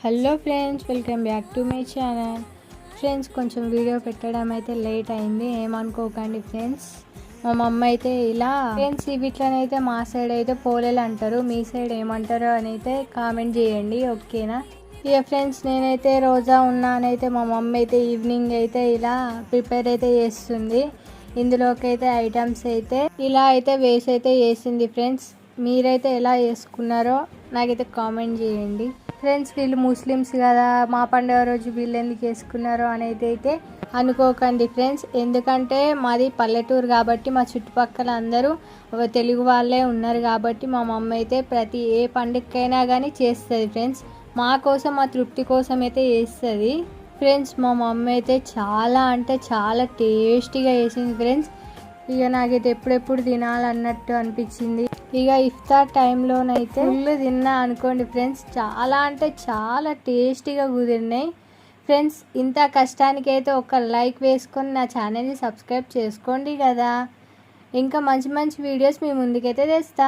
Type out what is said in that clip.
Hello friends, welcome back to my channel. Friends, కొంచెం video పెట్టడం అయితే లేట్ అయింది, ఏమనుకోకండి ఫ్రెండ్స్. మా మమ్మ అయితే ఇలా ఫ్రెండ్స్ వీటిలోనైతే మా సైడ్ అయితే పోలేలు అంటారు, మీ సైడ్ ఏమంటారో అని అయితే కామెంట్ చేయండి, ఓకేనా. ఇక ఫ్రెండ్స్, నేనైతే రోజా ఉన్నానైతే మా మమ్మ అయితే ఈవినింగ్ అయితే ఇలా ప్రిపేర్ అయితే చేస్తుంది. ఇందులోకి అయితే ఐటమ్స్ అయితే ఇలా అయితే వేసి అయితే వేసింది. ఫ్రెండ్స్, మీరైతే ఎలా చేసుకున్నారో నాకైతే కామెంట్ చేయండి. ఫ్రెండ్స్, వీళ్ళు ముస్లిమ్స్ కదా, మా పండుగ రోజు వీళ్ళు ఎందుకు చేసుకున్నారో అని అయితే అనుకోకండి ఫ్రెండ్స్. ఎందుకంటే మాది పల్లెటూరు కాబట్టి మా చుట్టుపక్కల అందరూ తెలుగు వాళ్ళే ఉన్నారు కాబట్టి మా మమ్మీ అయితే ప్రతి ఏ పండుగకైనా కానీ చేస్తుంది ఫ్రెండ్స్. మా కోసం, మా తృప్తి కోసం అయితే చేస్తుంది ఫ్రెండ్స్. మా మమ్మీ అయితే చాలా అంటే చాలా టేస్టీగా చేసింది ఫ్రెండ్స్. ఇక నాకైతే ఎప్పుడెప్పుడు తినాలన్నట్టు అనిపించింది. ఇక ఇఫ్తార్ టైంలోనైతే ఫుల్ తిన్నా అనుకోండి ఫ్రెండ్స్. చాలా అంటే చాలా టేస్టీగా కుదిరినాయి ఫ్రెండ్స్. ఇంత కష్టానికి అయితే ఒక లైక్ వేసుకొని నా ఛానల్ని సబ్స్క్రైబ్ చేసుకోండి కదా. ఇంకా మంచి మంచి వీడియోస్ మీ ముందుకైతే తెస్తా.